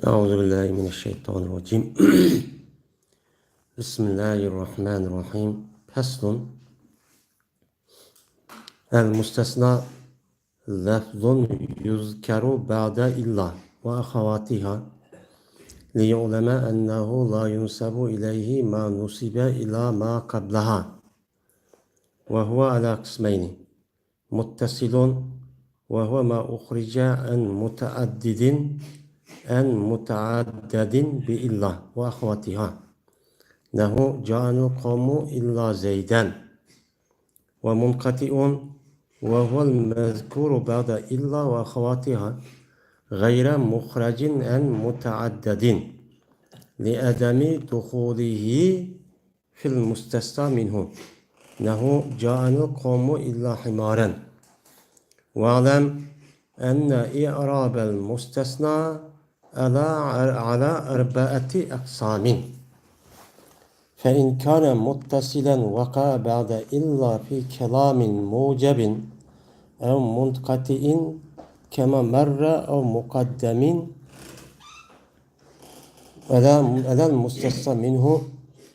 Euzubillahimineşşeytanirracim. Bismillahirrahmanirrahim. Feslun. El mustasna lafzun yuzkeru ba'da illa ve ahavatiha liyu'leme ennehu la yunsabu ileyhi ma nusibe ila ma qablaha ve huve ala kısmeyni muttasilun ve huve ma ukhrica en mutaaddidin en mutaaddedin bi illa ve ahavatiha nehu ca'anu kavmu illa zeyden ve munkati'un ve huvel mezkuru ba'da illa ve ahavatiha gayre muhracin en mutaaddedin li edemi duhulihi fil mustesna minhu nehu ca'anu kavmu illa himaren ve alem enne i'rabel mustesna ala erbaati aksamin. فإن كان متصلا وقع بعد إلا في كلام موجب أو منقطع كما مر أو مقدم على المستثنى منه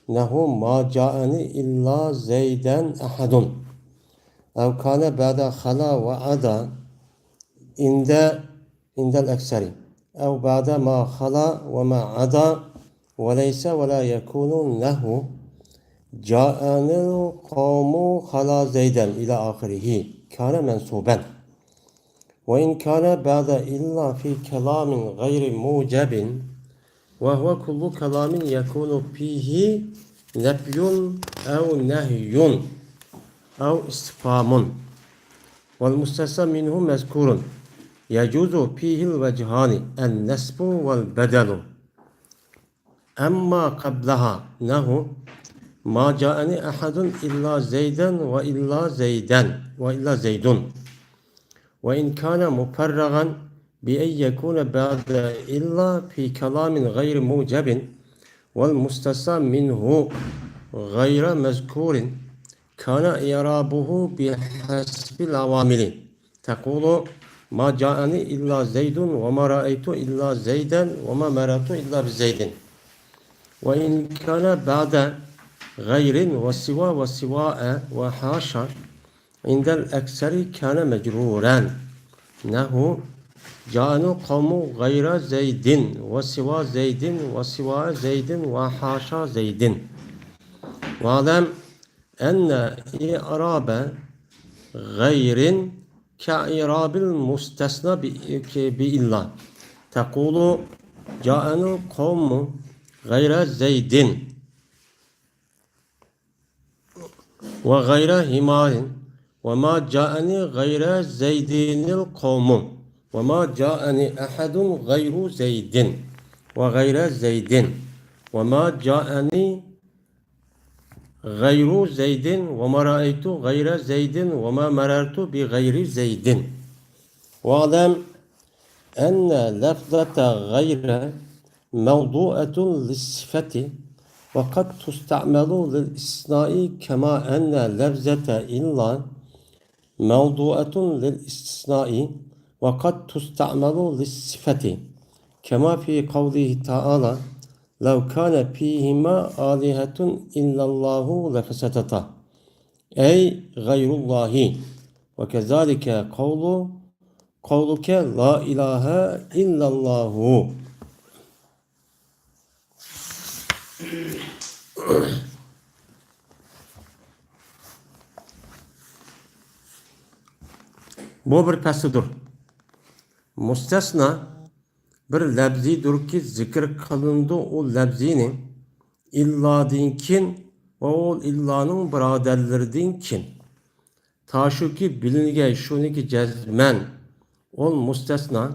نحو ما جاءني إلا زيدا أحد أو كان بعد خلا وعدا عند الأكثر أو بعد ما خلا وما عدا وليس ولا يكون له جاءن القوم خلا زيدا إلى آخره كان منصوبا وإن كان بعد إلا في كلام غير موجب وهو كل كلام يكون فيه نفي أو نهي أو استفهام والمستثنى منه مذكور يجوز فيه الوجهان النسب والبدل أما قبلها نهو ما جاءني أحد إلا زيدا وإلا زيد وإن كان مفرغا بأن يكون بعد إلا في كلام غير موجب والمستثنى منه غير مذكور كان إعرابه بحسب العوامل تقول ما جاءني إلا زيد وما رأيت إلا زيدا وما مررت إلا بزيد وإن كان بعد غير وسوى وسواء وحاشا عند الأكثر كان مجرورا نحو جاءنا قوم غير زيد وسوى زيد وسواء زيد وحاشا زيد واعلم أن إعراب غير كإعراب المستثنى بإلا تقول جاءنا قوم غير زيد وغير همار وما جاءني غير زيدين القوم وما جاءني أحد غير زيد وغير زيد وما جاءني غير زيد وما رأيت غير زيد وما مررت بغير زيد واعلم أن لفظة غير موضوعة للصفة وقد تستعمل للاستثناء كما أن لفظة إلا موضوعة للاستثناء وقد تستعمل للصفة كما في قوله تعالى لو كان فيهما آلهة إلا الله لفسدتا أي غير الله وكذلك قولك لا إله إلا الله. Bu bir peslidir. Müstesna bir lebzidir ki zikir kılındı o lebzinin illa dinkin ve o illanın biraderleri kin. Ta ki bilinge şuniki cezmen ol müstesna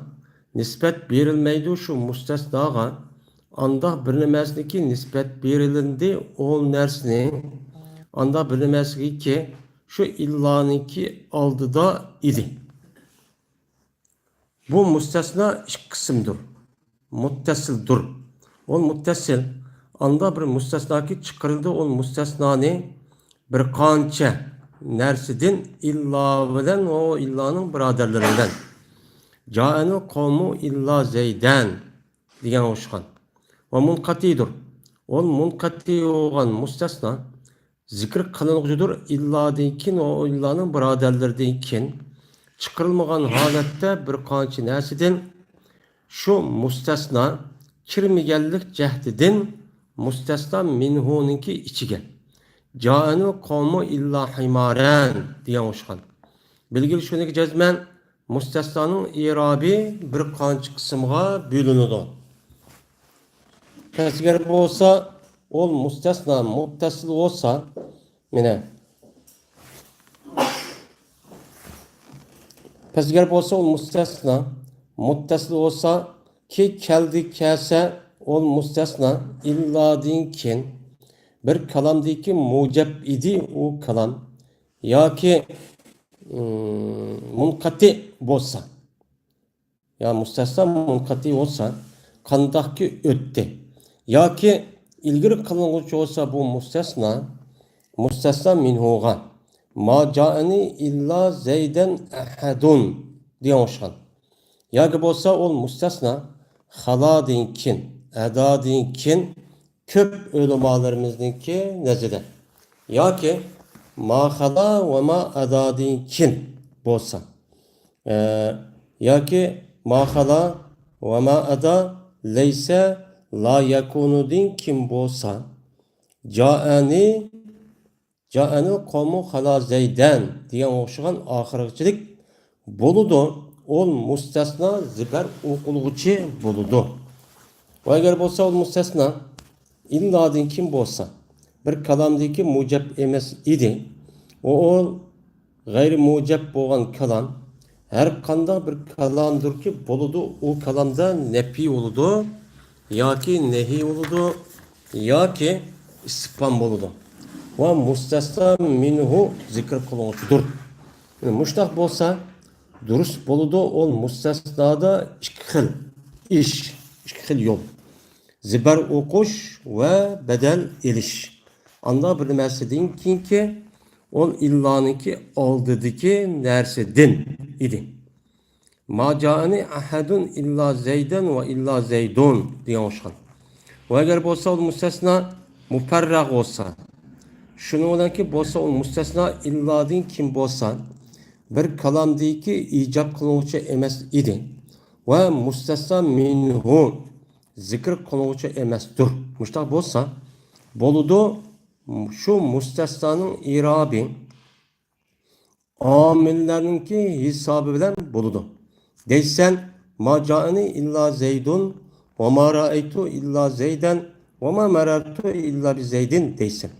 nispet verilmeydi şu müstesnaga anda bilinmezliki nispet verilindi o nersini anda bilinmezliki ki şu illanınki aldıda idi. Bu müstesna iki kısımdır. Muttesildir. O muttesil anda bir müstesnaki çıkarıldı o müstesnanı bir kança nersidin illa bilen o illanın biraderlerinden. Câenu kavmu illa Zeyden. degan o'xshagan. Va munqatidir. Ol munqati bo'lgan mustasno zikr qilinguchidir illodan keyin o illoning birodarlaridan keyin chiqarilmagan holatda bir qancha narsadan shu mustasno kirmaganlik jahdidan mustasno minhuniki ichiga Ca'anu kavmu illa himaran degan o'xshagan. Bilgili shuniki jazman mustasnoning i'robi bir qancha qismga bo'linadi. Agar bo'lsa, ol mustasno muttasil bo'lsa, mana Agar bo'lsa, ol mustasno muttasil bo'lsa, ki keldi kelsa, ol mustasno illadin keyin bir kalamdaki mucab idi o kalam ya ki munkati bolsa ya mustasna munkati olsa kandak ki ötti ya ki ilgiri kılınmış olsa bu mustasna minhuğa ma ca'ani illa zeyden ahadun diye hoşan ya ki bolsa ol mustasna haladinkin edadinkin köp ölümalarımızdaki nezide. Ya ki mahala ve ma adadinkin bolsa. Ya ki mahala ve ma ada leyse la yakunu din kim bolsa. Ca'ani kavmu hala zeyden diyen oxşagan ahirçilik boludu. Ol mustasna ziber uqulguçi boludu. Ve eğer bolsa ol mustasna İlladin kim bolsa bir kalamdaki mucab emas idi. O gayri mucab bo'lgan kalam her qanday bir kalamdır ki boludu o kalamda nefi oludu yoki nehi oludu yoki istifham boludu. Va mustasna minhu zikr qilinuvchidir. Mushtaq bo'lsa durust boludu ol mustasnada ikki xil yo'l. Zibar o'qish va badal elish. Anda bir narsadan keyinki ol illaniki oldidagi narsadan idi. Ma ja'ani ahadun illa zaydan va illa zaydun degan o'xshagan. Va agar bo'lsa ol mustasna mufarrag bo'lsa, shuni bilanki bo'lsa ol mustasna illadin kim bo'lsa, bir kalamdagi ijob qilinuvchi emas idi. Va mustasna minhu zikr qilinuvchi emasdir. Mushtaq bo'lsa, boludu şu mustasnanın irabi amillarninki hisobı bilan boludu. Deysen ma ca'ani illa zeydun ve ma ra'aytu illa zeyden ve ma marartu illa bi zeydin deysen.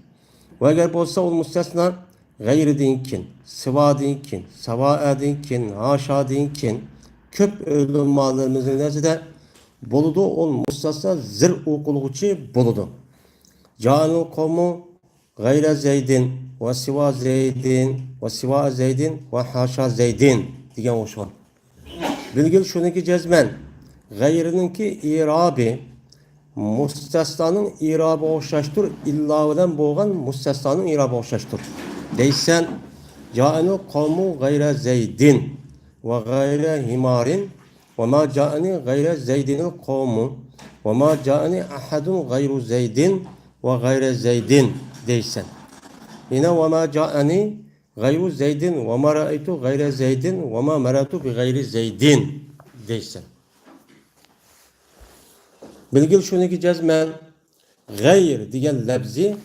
Ve eğer bolsa ol mustasna gayri dinkin, sıva dinkin, sava'a dinkin, haşa dinkin köp ölümmalarımızın nezide boludu ol mustasna zir uqulguchi boludu. Ca'anu kavmu gayra zeydin ve siva zeydin ve siva zeydin ve haşa zeydin degan o'xshagan. Bilgil shuniki jazman g'ayrininki irabi mustasnanın irabi o'xshashdir illa bilan bo'lgan mustasnanın irabi o'xshashdir. Deysan ja'anu qavmu gayra zeydin ve gayra himarin ve ma ca'ani gayra zeydinil qavmu ve ma ca'ani ahadun gayru zeydin ve gayra zeydin deysen. Yine ve ma ca'ani gayru zeydin ve ma ra'aytu gayra zeydin ve ma maratu bi gayri zeydin deysen. Bilgil shuniki jazman gayr degan labzi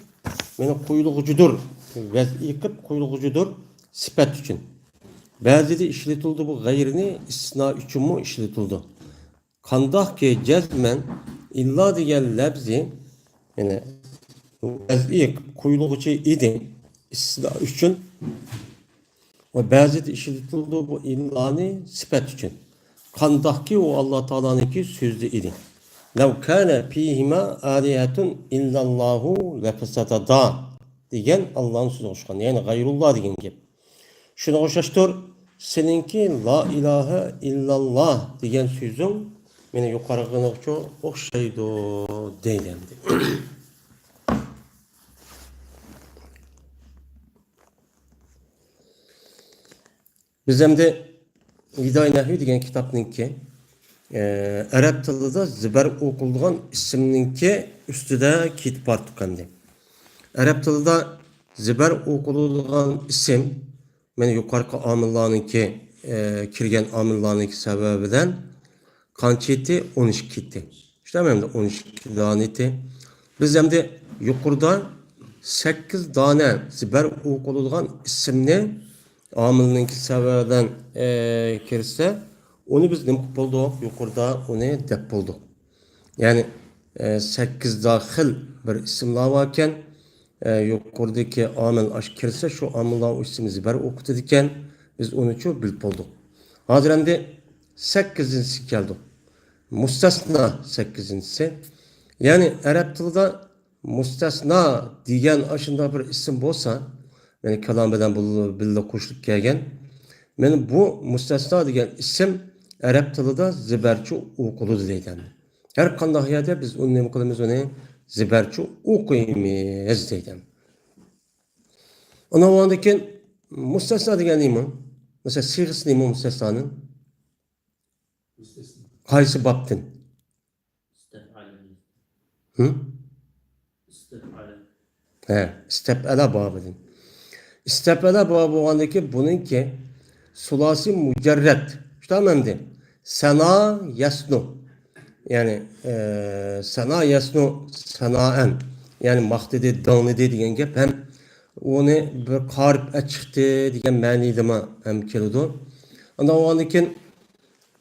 meni quyulg'uchidir. Vaz'i qilib quyulg'uchidir sifat uchun. Ba'zida ishlatildi bu g'ayrini istisno uchunmi ishlatildi. Qandoqki jazman illa degan labzi yani vaz'i quyulg'uchi edi istisno uchun ve ba'zida ishlatildi bu illani sifat uchun. Qandoqki o Allah Taola'nınki so'zi edi. Lav kana fihima alihatun illallahu lafasada degan Allah'ın sözü o'xshagan. Yani gayrullah degan gap. Shuni o'xshashtir. Seninki la ilahe illallah degan so'zing meni yuqoriga o'xshaydi deyildi. Biz hem de Hiday Nahvi degan kitapninki Arap tilida zibar o'qilgan ismninki ustida ketib bortiqandi. Arap tilida zibar o'qilgan ism, mana yuqorqi omillarniki kirgan omillarniki sababidan qancheti 12 ketdi. İşte hem de 12 daneti. Biz hem de yuqorida 8 tane zibar o'qilgan ismni omilninki sababidan kirse onu biz nima qilib bo'ldik? Yuqorida uni deb bo'ldik. Ya'ni 8 daxil bir ismlar bor ekan, yuqoridagi omil ash kirsa shu omillar ismimizni bir o'qitadi ekan, biz uni chu bilib bo'ldik. Hozir endi 8-si keldi. Mustasna 8-si. Ya'ni arab tilida mustasna degan ashunda bir ism bo'lsa, ya'ni kalom bilan birga qo'shilib kelgan. Men bu mustasna degan ism arab tilida zibarchi o'qiladi deydi. Her qanday yerda biz uni nima qilamiz, uni zibarchi o'qiymiz deydi. Ondan keyin mustasna degan nima? Mesela siğisi nima mustasnaning? Qaysi babdan? İstef'ala babıdır. İstef'ala babı olandaki bununki sulasi mücerred. İşte hemen sana yasnu. Yani sana yasnu sanaen. Yani mahdedi dağnidi diyen gep hem onu bir qarib açıktı diyen manidima hem keldi. Ondan olandaki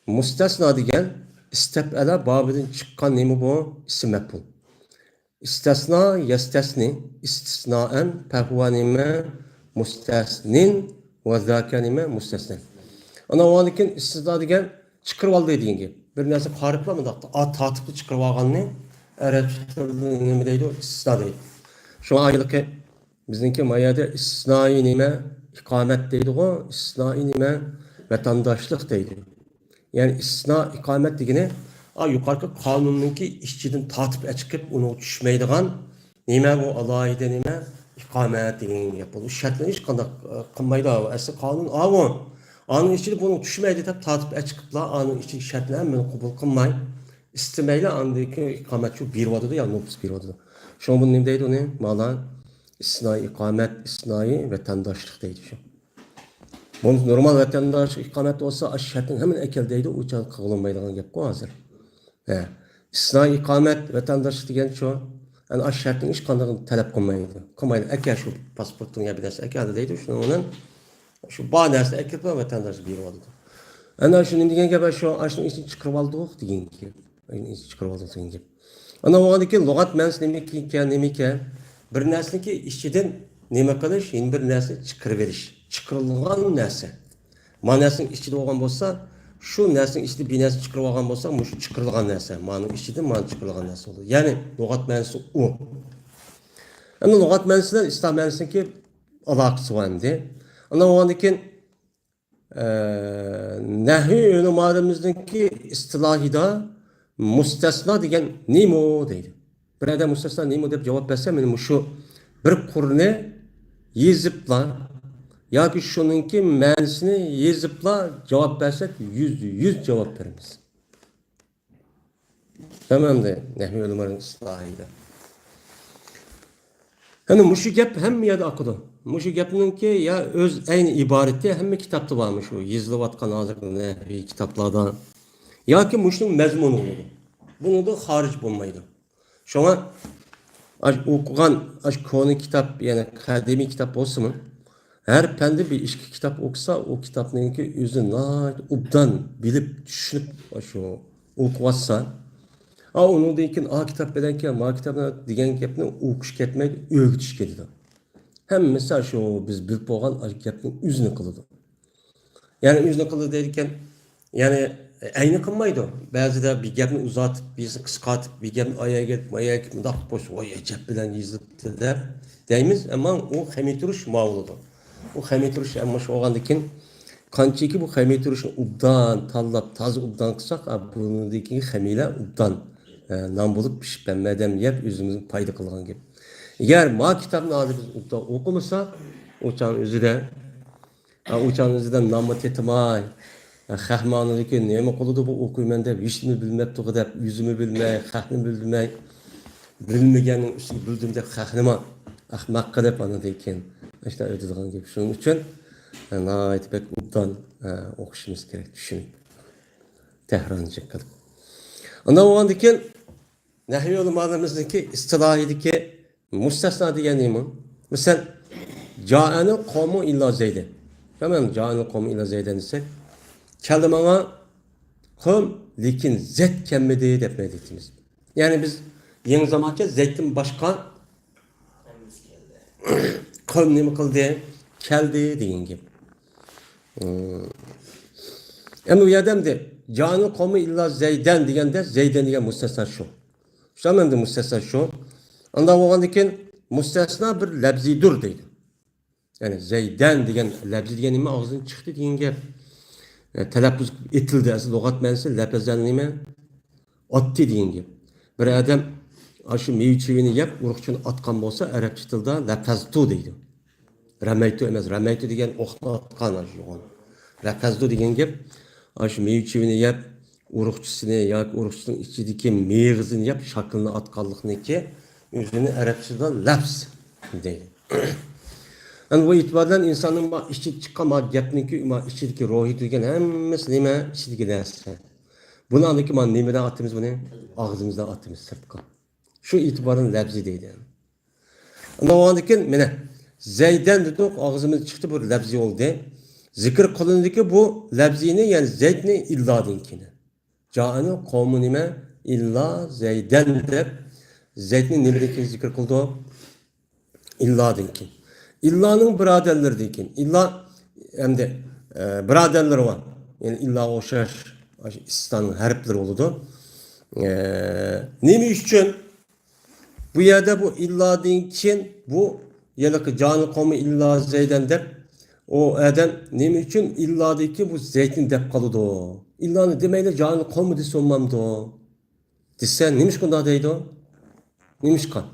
mustasna diyen istef'ala babıdan çıkan nemi bu? İsim mef'ul. İstisna yestasni istisnaen pehvanime mustasnin ve zakanime mustasnin. Ana o anken istisna degen çıkırıp aldı dediğin gibi. Bir nerse qarıpla mı daqtı? At tatıplı çıkırıp alğanını Arap tilinde deydi o istisna deydi. Şu aylık bizimki mayada istisnai nime ikamet deydi o. İstisnai nime vatandaşlık deydi. Yani istisna ikamet degeni yukarı kanununki işçiden tatip çıkıp onu düşmeydiğen nime bu alayda nime ikamet degeni yapıldı. Şartları hiç kadar kılmaydı. Asıl kanun o. Anın işçide bunu düşmeydi tabi tatip çıkıpla anın işçi şartları hemen kabul kılmayı istemeyle andaki ikamet şu bir vadıdı ya nüfus bir vadıdı. Şu an bunun nemdeydi o ne? Mala istisnai ikamet, istisnai vatandaşlık deydi şu. Bu normal vatandaşlık ikamet olsa şartın hemen ekeldeydi o uçan kılınmaydıgan gap bu hazır. İstisnai ikamet vatandaşlık degen şu. Yani aş şartın hiç kanadını talep kılmaydı. Kılmaydı. Eker şu pasportun ya bir dersi ekerdi deydi. Şunu onun şu bağ dersi ekerdi vatandaşlık bir oldu. Yani şunun degen gibi şu aşının için çıkırıp aldık degen gibi. Aşının için çıkırıp aldık degen gibi. Ana o andaki lügat mensi nemi ki bir nesniki işçiden neme kılış, yeni bir nesni çıkırıveriş. Çıkırılgan nesni. Manasının işçide olan olsa şu nesnin içinde bir nesni çıkırıp algan bolsa, şu çıkırılgan nesne. Manın içinde man çıkırılgan nesne olur. Yani lügat mensi o. Yani lügat mensinden İslam mensininki alakası var hem. Ondan o andaki nehi ünümarimizdeki istilahida mustasna degen nimo deydi. Bir adam mustasna nimo deyip cevap verse benim şu bir kurunu yezipla ya ki şununki mensini yazıpla cevap versek yüz cevap veririz. Tamam da nehmi ulumların ıslahıyla. Yani muşu gap hem ya da akudu. Muşu gapninki ya öz aynı ibareti hem kitapta varmış o yazılıvatkan hazır nehvi kitaplardan. Ya ki muşun mezmunu oldu. Bunu da hariç bulmaydı. Şu an okugan konu kitap yani akademi kitap olsun mu? Her pende bir işki kitap okusa o kitaplarınki yüzü obdan bilip düşünüp şu okuvasa onu deyken kitap bedenken ma kitabına digen gapni okuş ketmek öğütüş ketdi. Hem mesela şu biz bilip bolgan gapning yüzünü kıldı. Yani yüzünü kıldı derken yani aynı kılmaydı. Bazıda bir gapni uzatıp birisi kıskatıp bir gapni ayağa gelip mundaq boş oy acep bilen yazıp der deymiz ama o hemitruş mağludu. O xəmitruş amma şu oğandakin qançaki bu xəmitruşun ubdan tallab tazı ubdan qısaq bunundaki xəmilə ubdan nam bulup pişpənmədən yep özümüzün payda qılğan gibi. Eğer ma kitabını adı biz ubdan okumasa uçağın özü de uçağın özü de namı tetimay Xahmanidagi nima qiladi bu o'qiyman deb hech nima bilmabdi deb yuzimni bilmay, xahni bilmay, bilmaganning ustiga bildim deb xahnima ahmoq qilib anadan keyin işte o'tadigan gap. Shuning uchun nihoyat bek obdan o'qishimiz kerak, tushunib. Tehroncha qilib. Ondan o'g'andan keyin Nahviy ulumlarimizdaki istilohidagi mustasno degani nima? Misol Ja'ani qavmu illa zaydan. Tamam, Ja'ani qavmu illa zaydan desek, kelimana qavm lekin zet kelmedi deb aytamiz. Yani biz yeni zamancha zeytin başka qavm nima qildi? Keldi degan gap. Endi u yerda Ja'ani qavmu illa zaydan deganda zaydan degan mustasno shu. Tamam da mustasna şu. Ondan o'g'andan keyin mustasna bir labzidur deydi. Yani zaydan degan labzi degan nima og'zidan chiqdi degan gap. Talaffuz etildi. Asl lug'at ma'nosi lafzdan nima? Otdi degan gap. Bir odam shu mevchivini yeb urug'chini otgan bo'lsa, arabcha tilda lafaztu deydi. Ramaytu emas, ramaytu degan o'qni otgan shu. Lafaztu degan gap shu mevchivini yeb urug'chisini yoki urug'chining ichidagi meyg'izini yeb shaklini atganlikniki o'zini arabchada lafz deydi. Yani bu itibardan insonning ichiga chiqqan gapniki ichidagi ruhiy degan hammasi nima ichidagi narsa. Buni aniki men nimadan atimiz buni? Og'zimizdan atimiz sirtqa. Shu itibardan lafzi deydi. Ondan keyin mana zaydan dedik og'zimiz chiqdi bu lafzi oldu. Zikr qilindiki bu lafzini yani zaytni illadinkini. Ca'ani qavmu nima illa zaydan deb zaydni nimadan zikr qildi? Illadan keyin. Illaning birodarlari ekan. Illa hamda birodarlari bor. Yani illa o'xshash istisnoning harflari bo'ladi. Nima uchun bu yerda bu illadan keyin bu yalaqi ca'ani qavmu illa zaydan deb o adam nima uchun illadaki bu zeytin deb qoladi? İllanı demeyle canı qavmi desa olmamdı o. Desa nimish qunda deydi o? Nimish qan?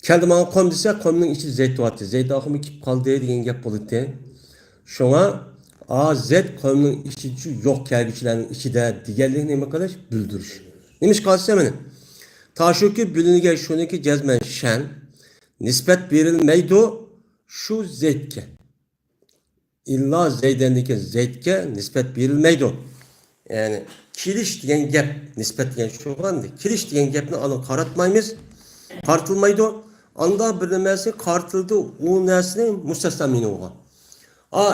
Keldi mana qavm desa qavmning ichi zayt bo'lyapti. Zayt oqimi kip qoldi degan gap bo'ladi. Shunga zayt qavmning ichi yo'q kelguchilarning ichida deganlik nima qilish bildirish. Nimish qolsa mana tashuki bilingan shuniki jazman shan nisbat berilmaydi şu zeytke. İlla zeydendeki zeytke nispet verilmeydi. Yani kiliş diyen gap nispet diyen şu oldu. Kiliş diyen gapni alıp qaratmaymiz. Qartılmaydı. Anda bir nemesi qartıldı. O nesini mustasna mini olgan.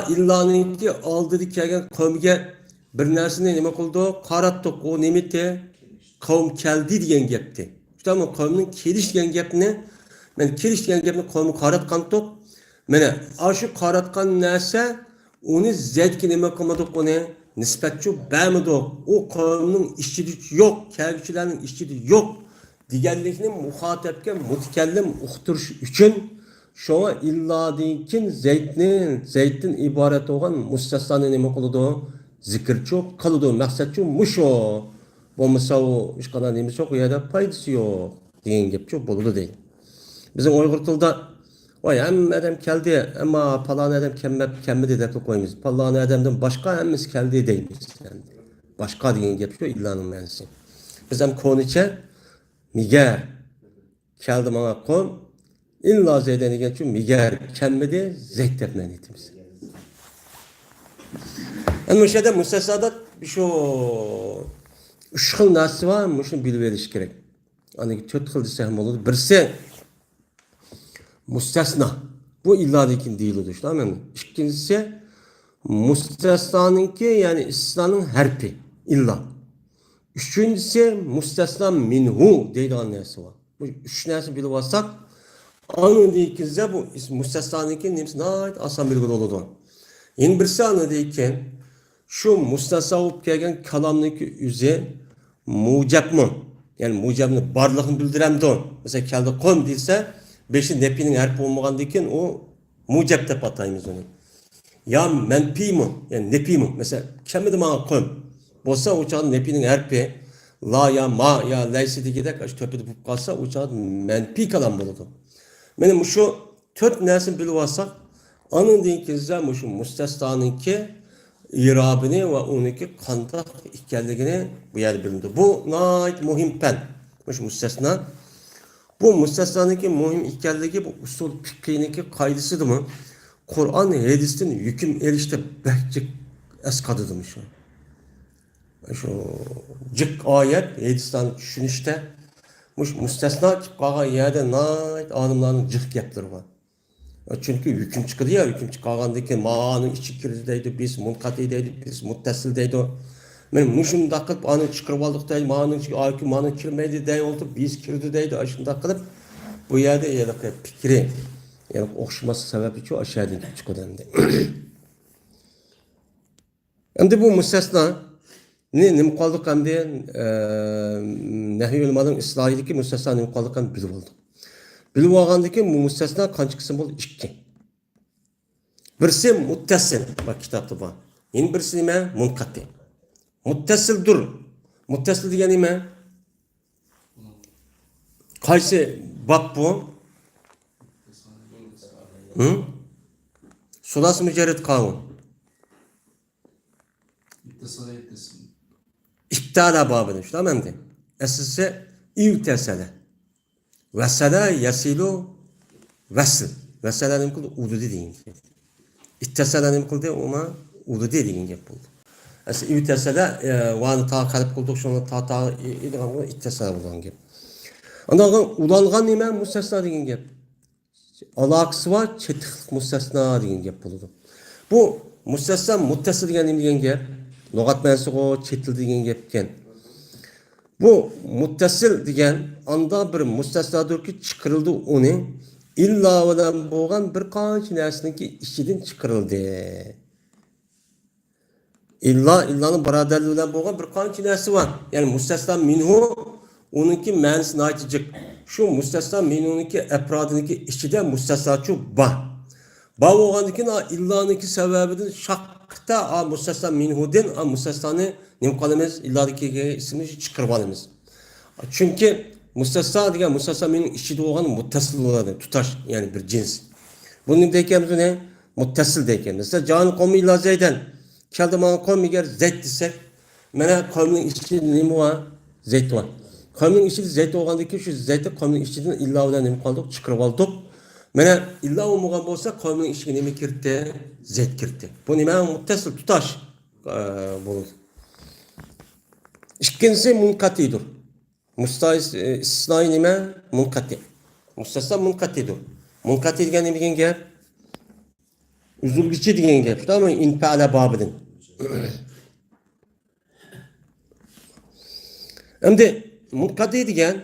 İllanınki aldırı kelgen qavmga bir narsani nima qildi? Qaratdik. O nimeti qavm keldi diyen gapdi. Tamam, qavmning kelish degan gapni, men kelish degan gapni qavm qaratgandik. Mana shu qaratgan narsa uni zaytga nima qilmadik uni nisbatchi bermadik. O qavmning ichida yo'q, kelguchilarning ichida yo'q deganlikni muxotabga mutakallim uqtirish uchun shunga illadinkin zaytdan iborat bo'lgan mustasnoni nima qiladi? Zikrchi qiladi. Maqsadchi musho. Bo'lmasa u hech qanday nimasi yo'q, u yerda foydasi yo'q degan gapchi bo'ladi deydi. Bizim Uyg'ur tilida vay hamma adam keldi ama falan adam kelmedi deb qo'yamiz. Falan adamdan boshqa hammasi keldi deymiz. Boshqa degan gap shu illanning ma'nosi. Biz ham ko'nicha migar keldi mana qon illa zaydan degan shu migar kelmedi zayt deb ma'no etamiz. Endi o'sha yerda mustasnoda shu uch xil narsa bor, shuni bilib olish kerak. Ana 4 xil desa ham bo'ladi. Birisi mustasna. Bu illadaki değildir. Tamam mı? İkincisi mustasnanınki yani istisnanın harfi. İlla. Üçüncüsü mustasna minhu deydi anlayası var. Bu üç neresi bilip alsak anın deyikizde bu mustasnanınki nemsi nayet asan bilgili oldu. Yeni birisi anı deyken şu mustasna olup gelgen kalamdaki üze mucap mı? Yani mucabını barlığını bildiren de o. Mesela keldi kom deyilse beşin nepinin harfi olmagandikken o mucab deb ataymiz onu. Ya menfi mi? Yani nepi mi? Mesela kemidi bana kom. Bolsa uçağın nepinin harfi la ya ma ya leysi digidek aç töpüdü bulup kalsa uçağın menfi kalan buludu. Benim şu 4 nersin bilip alsak anın deyinkizde şu mustasnanınki irabini ve onunki kandak ikenligini bu yerde bilindi. Bu nait muhim pen. Müstesna. Bu müstesnanınki muhim ikenligi bu usul fikriniki kaydısıdır mı? Kur'an hadistin hüküm erişte behcik eskadıdır şu cık ayet hadistan düşünüşte müstesna ki kağa yerde nait adımların cık gepleri var. Çünkü hüküm çıkıyor ya, hüküm çıkargandaki ma'anın içi kirdeydi, biz munkatideydi, biz muttesildeydi. Men muşunda kılıp anı çıkarıp aldık deydi, ma'anın içi ma'anın kirmeydi dey oldu, biz kirdi deydi, aşında kılıp bu yerde yani fikri, yani okşaması sebebi şu aşağıdan çıkıyor dendi. Şimdi bu müstesna ne kaldık hem de Nehy Uluma'nın İslahi'deki müstesna ne kaldık hem bilip oldu. Bilip olgandaki bu müstesna kaç kısım oldu? İki. Birisi muttasil. Bak kitapta var. Yeni birisi ne? Munkati. Muttasil dur. Muttasil degeni ne? Kaysi bak bu? Hı? Sulası mücerred kavun. İptala babını. Şu tamam mı? Esası İvtesele. Vesele yasilu vesil. Vesele'nin kıldı ududi deyin. İttesele'nin kıldı ama ududi deyin gep buldu. Aslında İvtesele vanı ta kalıp kıldık şunu ta idgamı ittesele bulan gep. Ondan ulangan nime müstesna deyin gep. Alakası var çetiklik müstesna deyin gep buldu. Bu müstesna muttasil deyin gep. Logat mensup o çetil deyin gepken. Bu muttasil degan anda bir müstesnadır ki çıkarıldı onu illa bilan bo'lgan bir qancha narsaniki ichidan chiqarildi. Illa'nın baradarlığı bilan bo'lgan bir qancha narsa var. Yani müstesna minhu onunki ma'nosi aytijik. Şu müstesna minhuniki afrodiniki ichida müstesnachu ba. Ba bo'lgandan illa'niki sababidan shaqda a müstesna minhudan a müstesnani nima qilamiz? Illadagi ismini chiqarib olamiz. Çünkü müstesna degan müstesna minhun ichida bo'lgan muttasil bo'ladi, tutash, yani bir cins. Bunun deykenimiz ne? Muttasil deyken. Mesela Can Komi illa Zeyden. Keldi bana Komi ger Zeyd desek. Mene Komi'nin içinde nemi var? Zeyd var. Komi'nin içinde Zeyd olgandaki şu Zeyd'de Komi'nin içinden illa olan nemi kaldık, çıkarıp aldık. Mene illa olmagan bolsa Komi'nin içine nemi kirdi? Zeyd kirdi. Bu neme muttasil tutaş bulur. İkincisi munkatidir. İstisnai nime? Munkati. Müstesna munkatidir. Munkati degan nima degan gap? Uzulgichi degan gap. Tamam, infa'ala bobidan. Endi munkati degan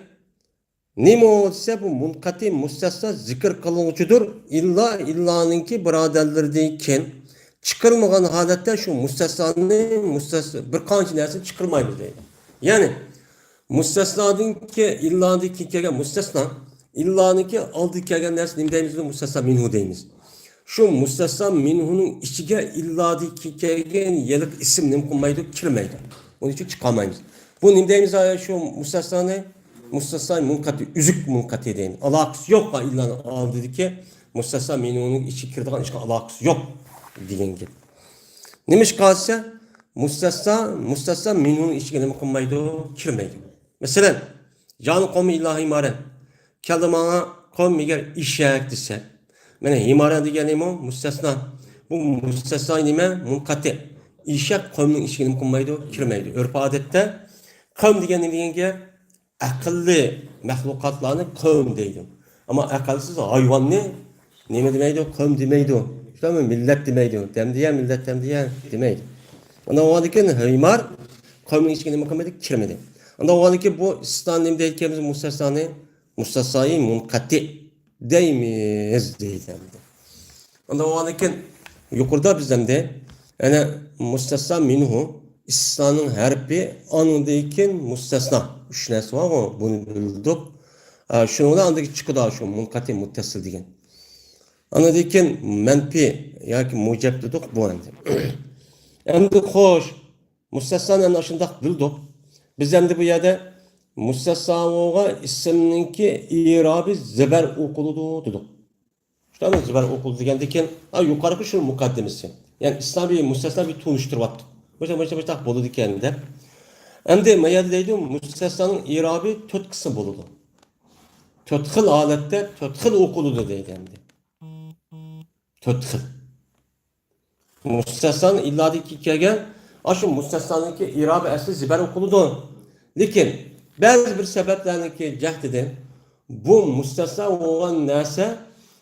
nima bo'lsa bu munkati müstesna zikr qiluvchidir. Illaningki birodarlardan keyin chiqilmagan holatda shu müstesnani bir qancha narsa chiqilmaydi deydi. Ya'ni müstesnadinki illaniki kelgan müstesna illaniki oldi kelgan narsa nima deymiz? Müstesna minhu deymiz. Şu müstesna minhunun ichiga illadiki kelgan yeliq ism nima qilmaydi? Kirmaydi. Onun için chiqolmaymiz. Bu nima deymiz? Şu müstesnani müstesna munkati, üzük munkati deyin. Alakası yok illanı oldi dediki müstesna minhunun içi kirdigan ishga alakası yok degan gap. Nimish qolsa müstesna minhunun ichiga nima qilmaydi? Kirmaydi. Mesela Can Komi illahi imaren. Keldi bana Komi ger ishak dese. Mene imaren degan nima? Müstesna. Bu müstesna nima? Munkati. İshak Komi'nin ichiga nima qilmaydi? Kirmaydi. Örf adette Kom degan nima deganga aqlli mahluqotlarni qavm deydi. Ama aqlsiz hayvonni nima demaydi? Qavm demaydi. Tamam, millet demaydi. Demdiya millet demdiya demaydi. Ona o'g'aniki himar qavmning ichiga nima qilmaydi? Kirmaydi. Onda o'g'aniki bu istisnon nima deyotganimiz mustasnai munkati deymiz deydi. Onda o'g'aniki yuqorida bizda ana mustasna minhu istisnonun harfi anındayken mustasna. Üç narsa var o, bunu bildik. Şundan andaki çıkıda şu munkati muttasil degan. Anadayken menfi yoki mujab dedik bu endi. Endi xo'sh, mustasnoni ana shundoq bildik. Biz endi bu yerda mustasnoga ismninki i'robi zibar o'qiladi dedik. Tamam, zibar o'qildi degandan keyin yuqorgi shu muqaddimasi. Yani İslami müstesna bir tunuşturvattık. Başta boludu kendinde. Hem de mayada deydi müstesnanın irabi 4 kısım boludu. 4 xil aletde 4 xil okuludu deydi hem de. 4 xil. Müstesnanın illadaki kelgen aşı müstesnanınki irabi asli ziber okuludu. Lekin bazı bir sebeplerindeki cehdeden bu müstesna olan neyse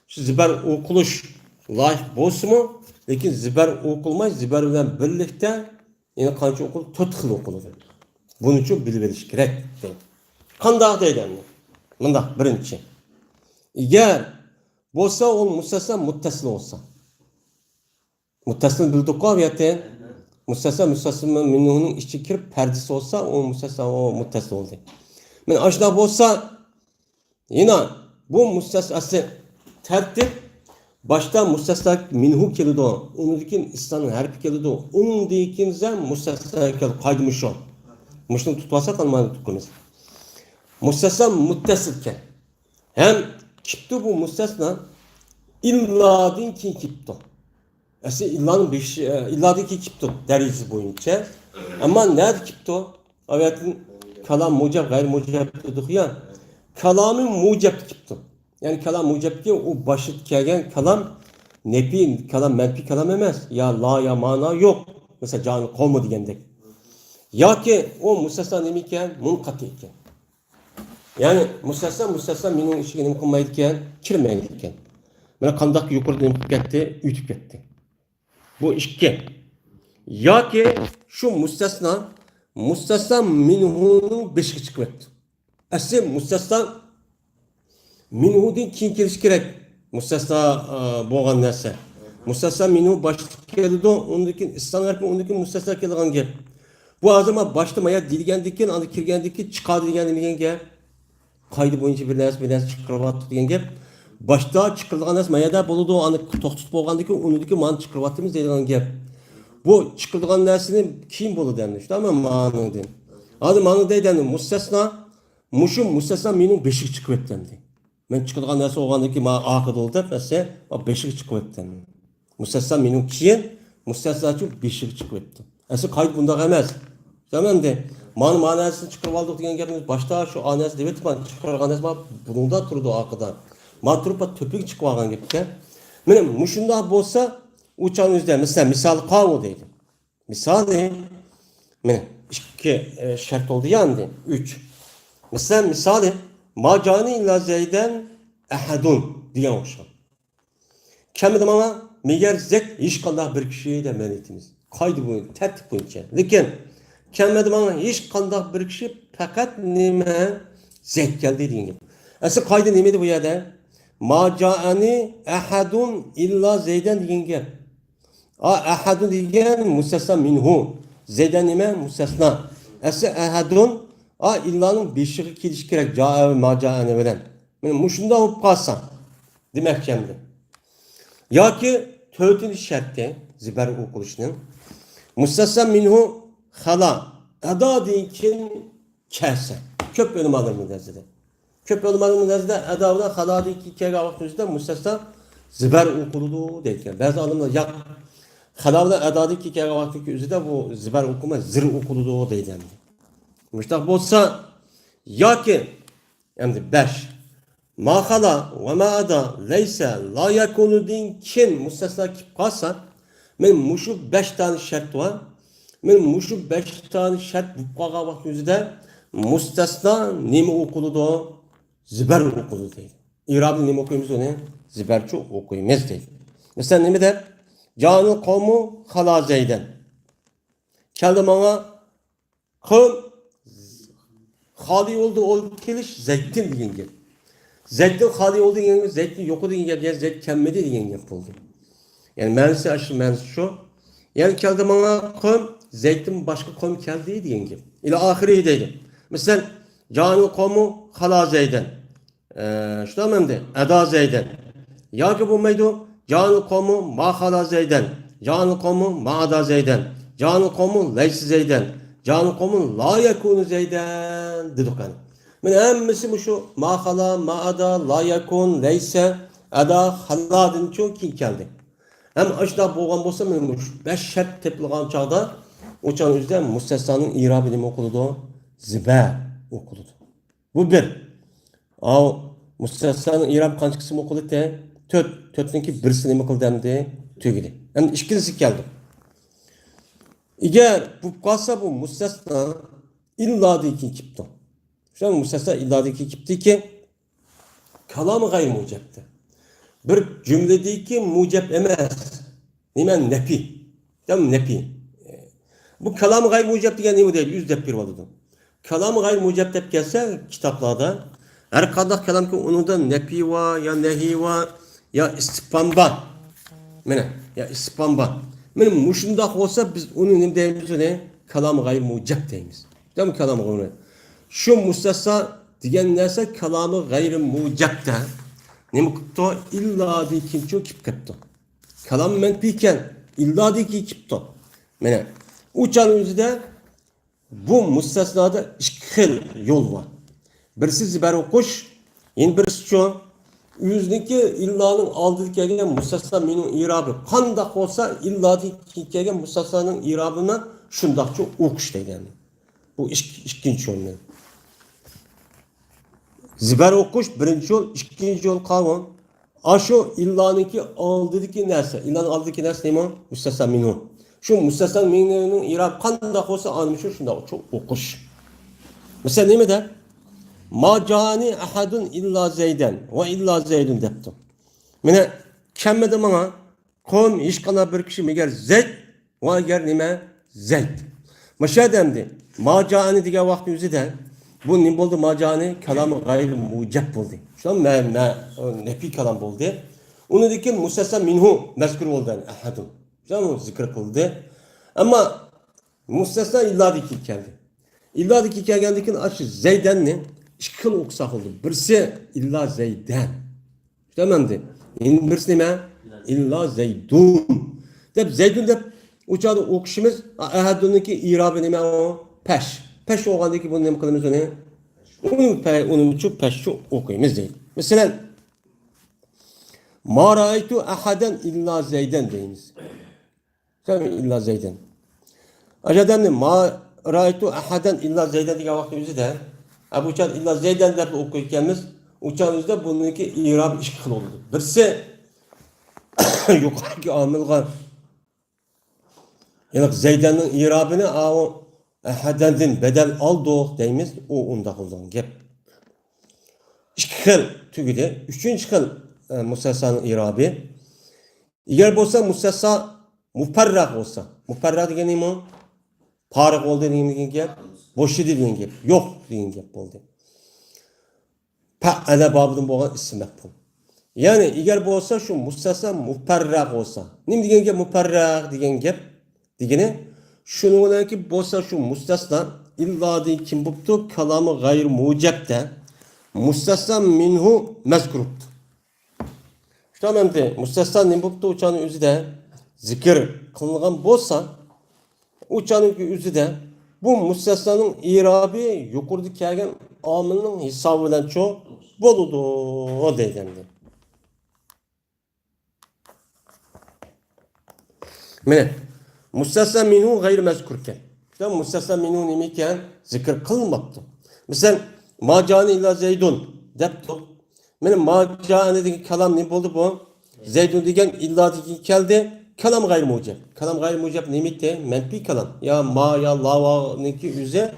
şu ziber okuluş layık bolsun mu? Lekin ziber okulmay ziber bilen birlikte yine kança okul 4 xil okuludur. Bunun için biliveriş gerek deydi. Qandaq deydi endi. Mundaq birinchi. Eğer bo'lsa o müstesna muttasil olsa. Muttasil bildik qaviyatdan müstesna minhunun içi kirib perdesi olsa o müstesna o muttasil oldu. Men ashda bo'lsa yine bu müstesnası tertip başta müstesna minhu kelidi o. Unudkin İslam'ın harfi kelidi o. Onun deyikinizden müstesna kelidi qaydımış o. Muşunu tutmasa kalmanı tutkunuz. Müstesna muttasilken hem kipti bu müstesna illadin ki kipti. Aslında illanın illadin ki kipti derecesi boyunca. Ama nerede kipti o? Ayetin kalam mucab gayr mucab dedik ya. Kalamın mucab kipti. Yani kalam mucab ki o başı kelgen kalam nefi kalam menfi kalam emez. Ya la ya mana yok. Mesela canı kovma diyendek. Ya ki o müstesna nemiken munkati iken. Yani müstesna minun işini kılmayırken, kirmeyirken. Bana kandak yukarıda nemip gitti, ütüp gitti. Bu işki. Ya ki şu müstesna minhunun beşik çıkıp etti. Aslında müstesna minhudin kim keliş gerek. Müstesna boğan neyse. Müstesna minhu başlık geldi, ondaki İslam harfi, ondaki müstesna geldiğin gel. Bu azama başlamaya dilgendikken, anı kirgendikken, çıkar dilgendikken gel. Kaydı boyunca bir ders çıkarıp diyen gep. Başta çıkarılan ders mayada boludu o anı tohtut bolgandaki unudaki man çıkarıp deydiğin gep. Bu çıkarılan dersini kim bolu denmiş tamam mı manı den. Adı manı deyden müstesna muşum müstesna minun beşik çıkıp dendi. Men çıkarılan ders olgandaki ma akıd oldu mesela o beşik çıkıp dendi. Müstesna minun kiyen müstesna için beşik çıkıp dendi. Aslında kayıt bunda emez. Tamam de. Manasını çıkarıp aldık diyen gelimiz başta şu anası devet man çıkargan es bununda turdu akıdan. Man turup töpük çıkıp algan gibi. Benim muşunda bolsa uçan üzde mesela misal qavu deydi. Misal de men iki şart oldu yandı. 3. Mesela misali macani illa zeyden ahadun diyen oxşar. Kemedim ama meğer zek hiç kandak bir kişiyi de menetimiz. Kaydı bu tertip boyunca. Lekin kelmedim ama hiç kandak bir kişi fakat nime zek geldi deyin. Asıl kaydı nemedi bu yerde? Ma ca'ani ahadun illa zeyden deyin gel. Ahadun deyin müstesna minhu. Zeyden nime müstesna. Asıl ahadun illanın beşiği kiliş gerek ca'a ve ma ca'ani veren. Muşunda olup kalsan. Demek kendi. Ya ki tövtün şertte ziber okuluşunun müstesna minhu hala eda deyken kese. Köp bölüm alır mı dezide? Köp bölüm alır mı dezide? Edavda hala deyken kege vaktinde müstesna ziber okuludu deyken. Bazı alımlar ya halavda eda deyken kege vaktinde üzerinde bu ziber okuma zir okuludu deyken. Müştak bolsa ya ki yani 5 ma hala ve ma eda leyse la yakunu deyken müstesna kip kalsa men muşu 5 tane şart var. Men muşu 5 tane şart bu qağa vaxt yüzüde müstesna nemi okuludu? Ziber okuludu deydi. İrabı nemi okuyumuz o ne? Ziberçi okuyumuz deydi. Mesela nemi der? Canı kavmu hala zeyden. Keldi bana kavm hali oldu ol keliş zeytin deyin gel. Zeytin hali oldu deyin gel. Zeytin yoku deyin gel. Zeytin kemmedi deyin gel oldu. Yani mensi aşı mensi şu. Yani keldi bana kavm zeytin başka kavm keldi deyin gel. İla ahiri deydi. Mesela canı kavmu hala zeyden. Şu da memde eda zeyden. Ya ki bu meydu canı kavmu ma hala zeyden. Canı kavmu ma ada zeyden. Canı kavmu leysi zeyden. Canı kavmu la yakunu zeyden dedik yani. Men hemmisi şu ma hala ma ada la yakun leyse eda hala din çok kim keldi. Hem aşda boğan bolsa men 5 şart tepilgan çağda o çağın üzerinde müstesnanın irabı nima okuludu? Ziba okuludu. Bu bir. Al müstesnanın irabı kaç kısım okuludu te? 4. 4'teki birisi nima kıldı demdi? Tügidi. Hem ikincisi geldi. Eğer bu kalsa bu müstesna illa deyki kipti. Şu an müstesna illa deyki kipti ki kalamı gayr mucepti. Bir cümledeki mucep emez. Nimen nepi. Tamam nepi. Bu kalam gayr mucep degan nima deydi? 100 dep bir oldu. Kalam gayr mucep dep gelse kitaplarda her kadar kalam ki onunda nepi var ya nehi var ya istifamba. Mene ya istifamba. Benim muşunda olsa biz onu ne deyimiz ne? Kalam gayr mucep deyimiz. Tamam kalam gayr. Şu müstesna degan narsa kalami gayr mucepda. Nima qipti? İlla deykin çok kip qipti. Kalam menfiken illa deyki kipti. Mana uçan o'zida bu müstesnada ikki xil yo'l bor. Birisi zibar o'qish, endi birisi o'ziniki illaning oldiga kelgan müstesna mening irobi qandoq bo'lsa illa deyki kelgan müstesnaning irobini shundoqcha o'qish degani. Bu ikkinchi yo'l. Zibar o'qish birinchi yo'l, ikkinchi yo'l qavun. Aşo illaniki aldidiki narsa, illanın aldidiki narsa nima? Müstesna minhu. Şu müstesna minhu'nun irab qandoq bo'lsa anımşı shundoq çok o'qish. Mesela nima der? Ma jani ahadun illa zaydan va illa zaydun debdi. Mana kammada mana qom hech qanday bir kishi megar zayd va agar nima? Zayd. Masha demdi. Ma jani degan vaqt o'zida bu ne oldu macani kalamı gayri mucep oldu. Şu an nefi kalam oldu. Onu deki müstesna minhu mezkur oldu ahadun. Şu an zikr kıldı. Ama müstesna illa deki geldi. İlla deki geldiğinden aşı zeyden ne? İşkıl okusak oldu. Birisi illa zeyden. Tamam de. Birisi ne? İlla zeydun. Dep zeydun dep uçağı okuşumuz ahadun'daki irabı ne o? Peş. Peş olgandaki bunu ne kılımız onu? Onun için peşi okuyumuz değil. Mesela ma ra'aytu ahadan illa zeyden deyimiz. Tamam illa zeyden. Acadan ne ma ra'aytu ahadan illa zeyden diye vaktimizi de bu uçan illa zeyden derdi okuyurkenimiz uçağımızda bununki irab işkıl oldu. Birisi yukarıki amilgar yani zeydenin irabını o hadden bedel aldı deyimiz o onda kullan gep. İki xil tügüde. Üçüncü xil müstesnanın irabı. Eğer bolsa müstesna mufarrak olsa. Mufarrak degen nima? Farıq oldu degan gep. Boş degan gep. Yo'q degan gep bo'ldi. Fa'ala babından bo'lgan ism maf'ul. Yani eğer bolsa şu müstesna mufarrak olsa. Nima degan gep mufarrak degan gep? Degeni şununki bolsa şu müstesna illa deyip kim buptu kalamı gayr mucepte müstesna minhu mezkuruptu. Tamam de müstesna ne buptu uçanın özü de zikir kılıngan bolsa uçanın özü de bu müstesnanın irabı yukarıda kelgen amilinin hesabından çok boludu o dedendi. Mene müstesna minhu gayr mezkurken. İşte müstesna minhu neyken zikir kılmaktı. Mesela ma cani illa zeydun depti. Benim ma cani deki kalam ne oldu bu? Zeydun degen illa deki geldi. Kalam gayr mucep. Kalam gayr mucep nemekte? Menfi kalam. Ya ma ya lava neki üze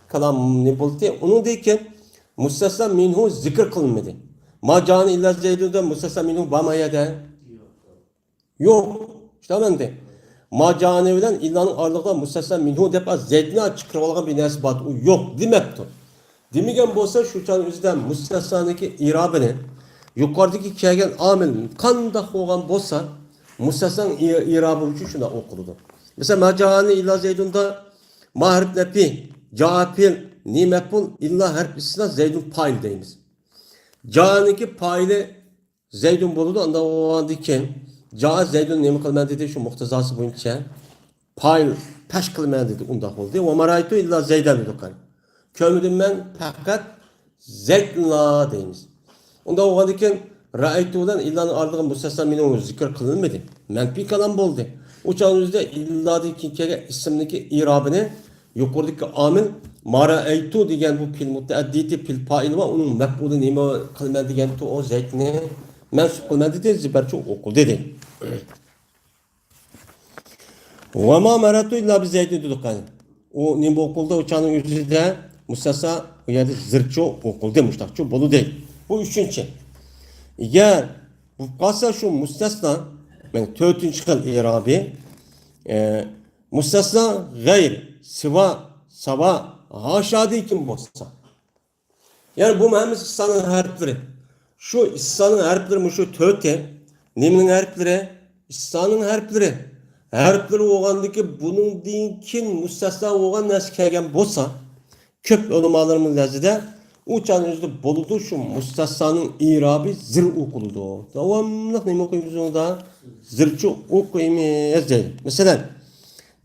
kalam ne oldu? Onun deyken müstesna minhu zikir kılınmadı. Ma cani illa zeydun da müstesna minhu bamaya da yok. İşte ben de. Macane bilen illanın ağırlıqda müstesna minhu depa zeytini çıkırıp algan bir nersi bat. O yok demektir. Demigen bolsa şu çağın özüden müstesnadaki irabını yukarıdaki kelgen amil qandaq olgan bolsa müstesnanın irabı üçün şuna okuludu. Mesela macane illa zeydunda ma harf nefi, caapil, ni mef'ul illa harf istisna zeydun payl deyimiz. Caniki paylı zeydun boludu anda o andaki Ca zeydun nemi kılmen dedi şu muhtezası boyunca payl peş kılmen dedi unda oldu. Ve maraytu illa zeyden dedi kan. Kömüdüm ben fakat zeydla deyimiz. Onda o halde ra'aytu'dan illanın ardından müstesna minhu zikir kılınmadı. menfi kalam bo'ldi. Uçağın yüzde illadaki kere isimdeki irabını yukarıdaki amil mara'aytu degan bu pil mutadditi pil fa'il va onun mef'ulu nima qilma degan o zaytni mansub qilmadi deb zibarchi o'qil dedi. Va ma maratu illa bi zaytni dedik qani. O nima o'qildi uçağın yüzüde musassa o yerde zırço o'qildi mushtaqcho bo'lu değil. Bu üçüncü. Eğer bu qolsa şu mustasna yani 4. xil irabi mustasna gayr siva sava haşa kim bolsa. Yani bu mühendis İsa'nın harfleri. Şu İsa'nın harfleri şu 4 nemin harfleri İsa'nın harfleri. Harfleri oğandaki bunun dinkin mustasna oğan nasıl kelgen bolsa köp ulumalarımın lazide uçağın yüzde boludu şu mustasnanın irabı zır okuludu. Devamlı ne okuyumuz onu da zırçı okuyumuz değil. Mesela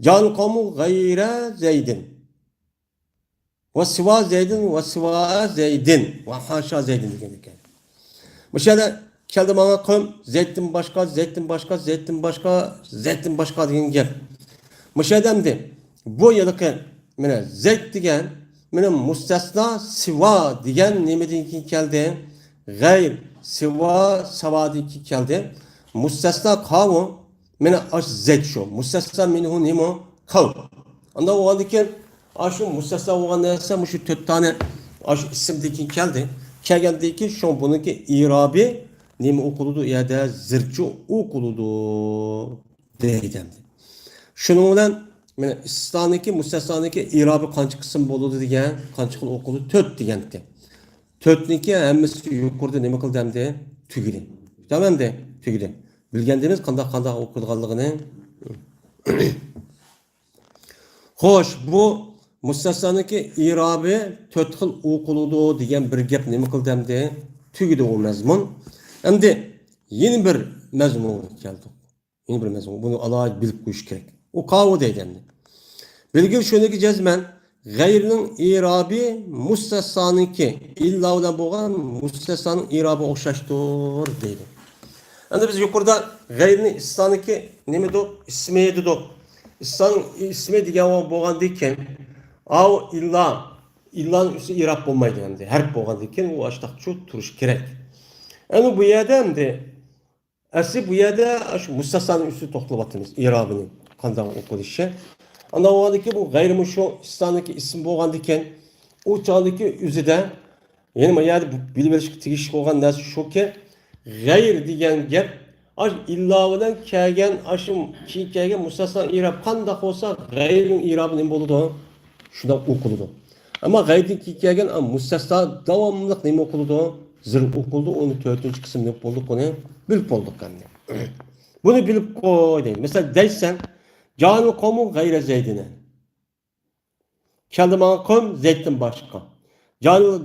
can kamu gayre zeydin ve siva zeydin ve siva zeydin ve haşa zeydin dedik. Mesela keldi bana kom zeydin başka zeydin başka zeydin başka zeydin başka degan gap. Mesela de bu yılki mene zeyd degan mene mustasna siva degan nimadan keldi? Gayr siva savadan keldi. Mustasna qavu mene aş zeyd şu. Mustasna minhu nima qav. Anda o andiken aşu mustasna olan neyse şu 4 tane aş isimdeki keldi. Kelgendeki şu bununki irabi nima okuludu ya da zırçı okuludu deydi. Şunun bilan mana istisnodagi mustasnodagi irabi qancha qism bo'ladi degan, qancha xil o'qildi? 4 degandi. 4niki hammasi yuqorida nima qildi hamda tugidi. Tamamda tugidi. Bilgandingiz qanday o'qilganligini. Xo'sh, bu mustasnodagi irabi 4 xil o'qiladi degan bir gap nima qildi hamda tugidi o mazmun. Hamda yeni bir mazmun keldi. Yeni bir mazmun. Bunu alayı bilip qo'yish kerak. O kavu deydendi. Bilgil şöyle cezmen gayrının irabi mustassanınki illa olan boğan mustassanın irabı okşaştır deydi. Yani biz yukarıda gayrının istanınki ne mi do? İsmiydi do. İstan ismi diye o boğan deyken av illanın üstü irab olmaydı yani. Her boğan deyken o açtak çok turuş gerek. Yani bu yerde hem de asli bu yerde mustassanın üstü toplabatımız irabını. Kandan okuduşu. Anda o andaki bu gayrimeşru İslam'daki isim boğandayken o çağdaki üzüde yeni mayada bilmeliş tigişik olan nasıl şu ki gayr diyen gap aş illavından kelgen aşım ki kelgen mustasna irab kandak olsa gayrin irabı ne boludu? Şuna okuludu. Ama gayrin ki kelgen mustasna devamlılık ne okuludu? Zır okuldu onu 4. kısım ne bulduk onu bilip olduk yani. Bunu bilip koy değil. Mesela dersen canı komu gayre zeydine. Kelime kom zeydin başka.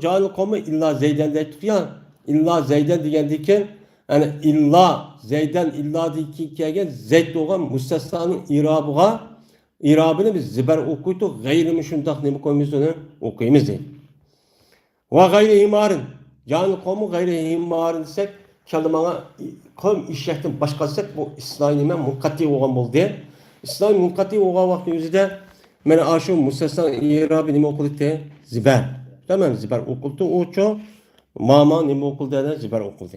Canı komu illa zeyden dedik ya. İlla zeyden diyen yani illa zeyden illa diyen zeyd doğan mustasnanın irabını biz ziber okuydu. Gayrimi şundak ne mi koymuş onu okuyumuz değil. Ve gayri himarın. Canı komu gayri himarın desek kelimeye kom işyektin başkasek bu İslam'ın munkati olan bol diye. İslam munkati olan vakti yüzüde men aşu mustasna irabi nima okuldu? Ziber. Tamam ziber okuldu. O ço mama nima okuldu da ziber okuldu.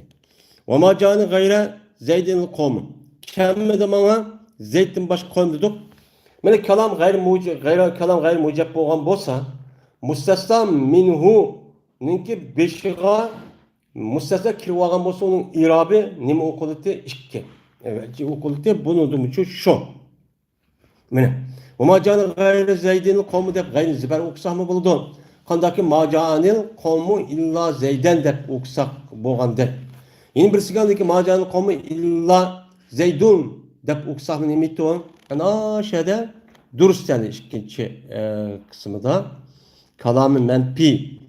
Ve ma canı gayre zeydin kavmi. Kemmede mana zeydin baş kavmi dedik. Men kelam gayri mucab olan bolsa mustasna minhu ninki beşiga mustasna kirvagan bolsa onun irabi nima okuldu? 2. Evet, okuldu bunu demişçi şu. Mene. O macanı gayri zeydin kavmi dep gayri ziber okusak mı buldu? Kandaki macanil kavmi illa zeyden dep okusak boğan dep. Yine birisi kandaki macanil kavmi illa zeydun dep okusak mı neydi o? Yani aşağıda durust yani ikinci kısmı da kalamı menfi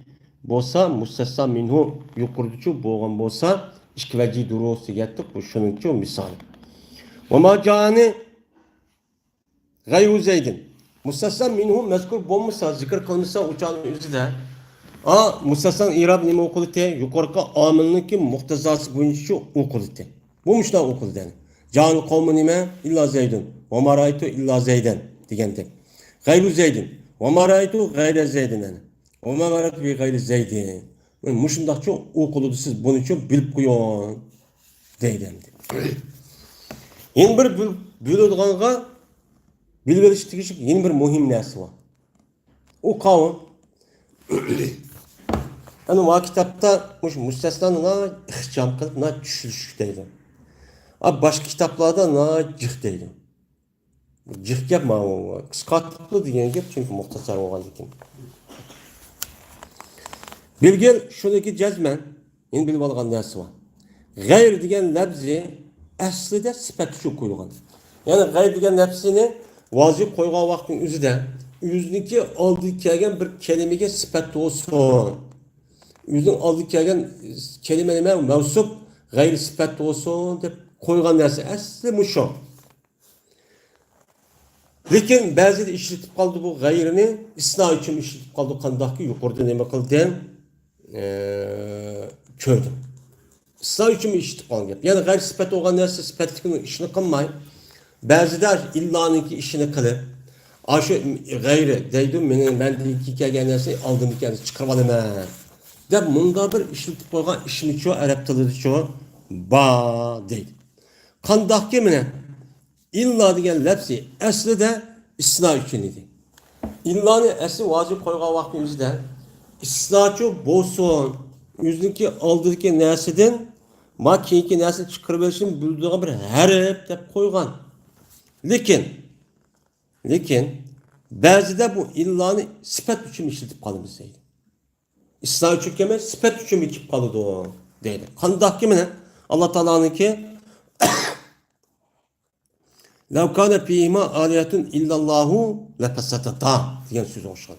bolsa mustasna minhu yukurducu boğan bolsa işkiveci durust yettik bu şununki misal. O macanı gayru zeydin. Mustasna minhu mezkur bulmuşsa, zikir kılmışsa uçağın üzerinde. Mustasna irab nima okuludu? Yukarıda amilniki muhtezası boyunca okuludu. Bu müşna okuludu yani. Can kavmi nime? İlla Zeydun. Ve ma ra'aytu illa Zeyden degandek. Gayru Zeydin. Ve ma ra'aytu gayre Zeydin. Ve ma ra'aytu bi gayri Zeydin. Muşundakça okuludu siz bunun için bilip koyun deydi. Yeni bir biladiganга bilip eriştik yeni bir muhim narsa var. O kavim yani o kitapta müstesnanına ihcam kılıp na düşülüş deydi. Abi başka kitaplarda na cıh deydi. Cıh gap ma'lum. Kıskatıklı degan gap çünkü muhtasar olgan ekan. Bilgel şuradaki cezmen yeni bilip algan narsa var. Gayr degan labzi aslida sifat uchun qo'yilgan. Ya'ni g'ayr degan nafsini vojib qo'ygan vaqtning o'zida o'ziniki oldiga kelgan bir kalimaga sifat bo'lsin. O'zining oldiga kelgan kalima nima mavsuf g'ayr sifat bo'lsin deb qo'ygan narsa asli shu. Lekin ba'zida ishlatib qoldi bu g'ayrini isno uchun ishlatib qoldi qandaqki yuqorida nima qildim? Ko'rdim. Islah için mi işitip kalan gap? Yani gayri sıfat olan nerse sıfatlıkının işini kılmayın. Bazılar illanınki işini kılıp aşı gayri deydim ben de iki kelgen nerse aldım bir kendisi çıkarmadım ben. De bunda bir işitip koygan işini çoğu Arap tılıdı çoğu ba değil. Kandak gemine illa diyen lepsi esli de isna için idi. İllanı esli vacip koygan vaktimizde islahçı bolsun yüzünki aldığındaki nesiden makineki nesil çıkarıp için bildiğin bir harf dep koygan. Lekin bazıda bu illanı sifat üçün işletip kalımız deydi. İslam üçün keme sifat üçün işletip kalıdı o deydi. Kandak kimine? Allah Teala'nınki لَوْ كَانَ فِيهِمَا آلِيَةٌ اِلَّا اللّٰهُ لَفَسَتَتَا diyen söz oluşan.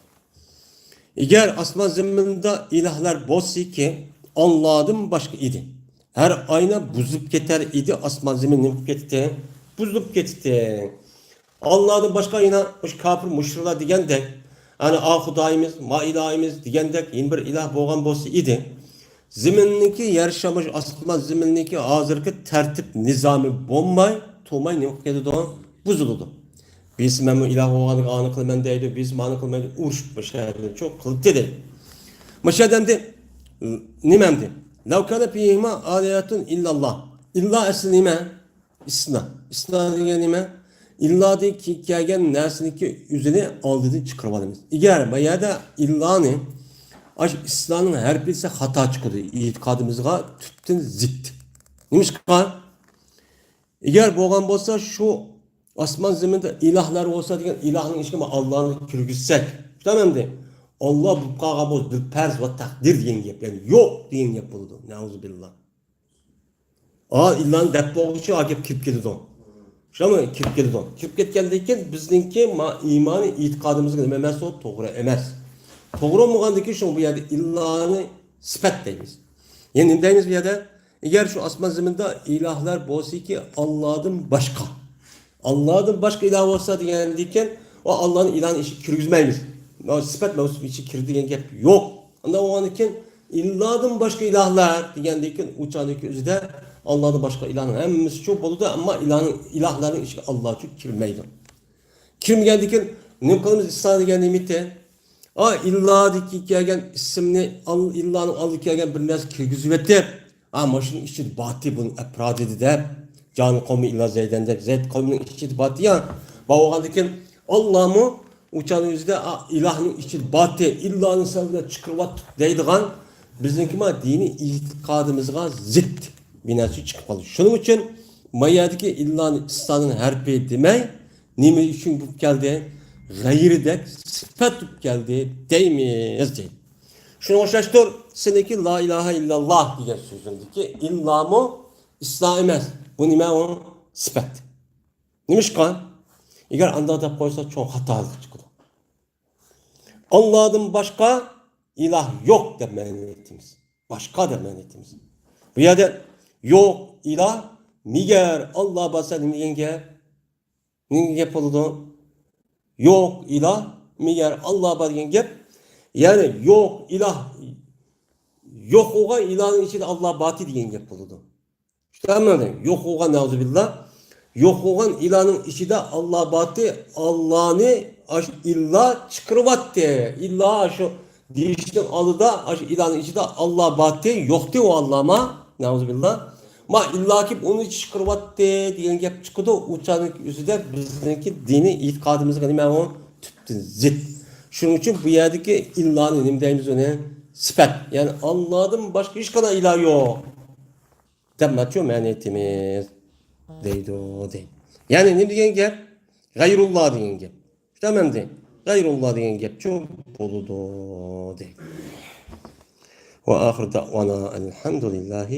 Eğer asman zeminde ilahlar bolsa ki anladım başka idi. Her ayna buzup keter idi asman zeminin gitti. Buzup gitti. Anladım başka ayna kafir müşrikler degende yani Hudayimiz, ma ilahimiz degende yeni bir ilah bolgan bolsa idi. Zeminniki yaşamış asman zeminniki hazırki tertip nizami bombay tomay ne okuydu da buzuldu. Biz memnun ilah olanı anı kılmen deydi, biz manı kılmen deydi, uğraşıp başarılı, çok kılıp dedi. Başarıdan de, nimemdi? لَوْ كَانَ فِيهِمَا آلِيَةٌ illallah. İlla esli nime? İsna. İsna diye nime? İlla diye ki gelgen nersiniki üzerine aldığını çıkarmadınız. İger bayağı da illanı, İslam'ın her birisi hata çıkıyordu. İtikadımızga tüpten zit. Neymiş ka? İger boğan bolsa şu asman zeminde ilahlar olsa diyen ilahın işine Allah'ını kürgütsek. Tamam de. Allah bu kağabuz bir perz ve takdir diyen yap. Yani yok diyen yapıldı. Neuzubillah. İllahın dep boğuşu akip kirip geldi don. Şama kirip geldi don. Kirip geldiyken bizdinki imanı itikadımızı dememez o doğru emez. Doğru olmagandaki şu bu yerde illahını sıfat deyimiz. Yani deyimiz bir yerde eğer şu asman zeminde ilahlar bolsa ki Allah'ın başka. Allah'ın başka ilah olsa diyendiyken o Allah'ın ilahını işi kürgüzmeyimiz. O sıfat mevzusu içi kirdiğin gap yok. Ondan o an için illah'ın başka ilahlar diyendiyken uçağındaki özüde Allah'ın başka ilahının hemmisi çok boludu ama ilahların işi Allah'a çok kirmeydi. Kirmi geldiyken ne kalımız İslam'a geldiğimizde illah gelgen isimni illah'ın aldığı gelgen bir nes kirgüzüvettir. Ama şunun işi batı bunun eprad edildi. Can kavmi illa Zeyden de Zeyd kavminin içi batı ya. Bağlandaki Allah mı uçanın yüzde ilahın içi batı illahın sevgide çıkırvat deydiğen bizimki ma dini itikadımızga zıt binası çıkmalı. Şunun için mayadaki illahın İslam'ın harfi demey nime için bu geldi gayri de sıfat geldi deyimiz değil. Şunu hoşlaştır seneki la ilahe illallah diye sözündeki illamı İslam emez. Bu nime o sıfat. Neymiş kan? Eğer anda da koysa çok hatalı çıkıyor. Allah'ın başka ilah yok demeni ettiğimiz. Başka demeni ettiğimiz. Bu yerde yok ilah niger Allah basa niger yapıldı. Yok ilah niger Allah basa niger. Yani yok ilah yok olan ilahın içinde Allah batı diyen yapıldı. İşte anladın. Yok olan neuzubillah. Yok olan ilahın içinde Allah batı, Allah'ını illa çıkırıvattı. İlla aşı değiştin alıda aşı ilahın içinde Allah batı yoktu o Allah'ma. Nauzubillah. Ma illa ki onu çıkırıvattı diyen gap çıkıdı. Uçanın yüzüde bizdeki dini itikadımızı kadar o tüptü zit. Şunun için bu yerdeki illahın nimdeyimiz öne sıfat. Yani Allah'ın başka hiç kadar ilah yok. Temmatçı meniyetimiz. Deydi o değil. Yani ne diyen gap? Gayrullah diyen gap. Tamam değil. Gayrullah diyen gap çok boludu değil. Ve ahir da'vana elhamdülillahi